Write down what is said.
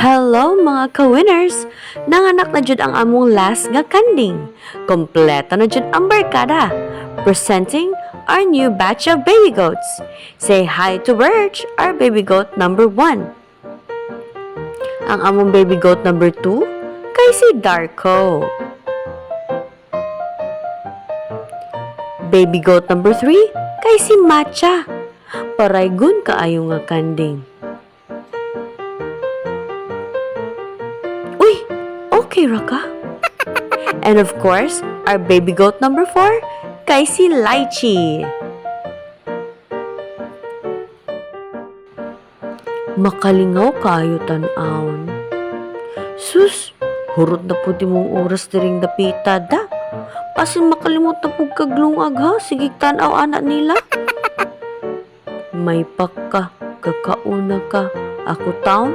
Hello mga ka-winners! Nanganak na jud ang among last nga kanding. Kompleto na jud ang barkada. Presenting our new batch of baby goats. Say hi to Birch, our baby goat number 1. Ang among baby goat number 2 kay si Darko. Baby goat number 3 kay si Matcha. Paraygon kaayo nga kanding. Uy, okay Raka. And of course, our baby goat number 4 kay si Lychee. Makalingaw kayo tan-aon. Sus, hurot na po di mong oras diring dapita da. Pasin makalimot na po kaglungag ha, sigig tanaw anak nila. May pakka, kakauna ka. Ako taon,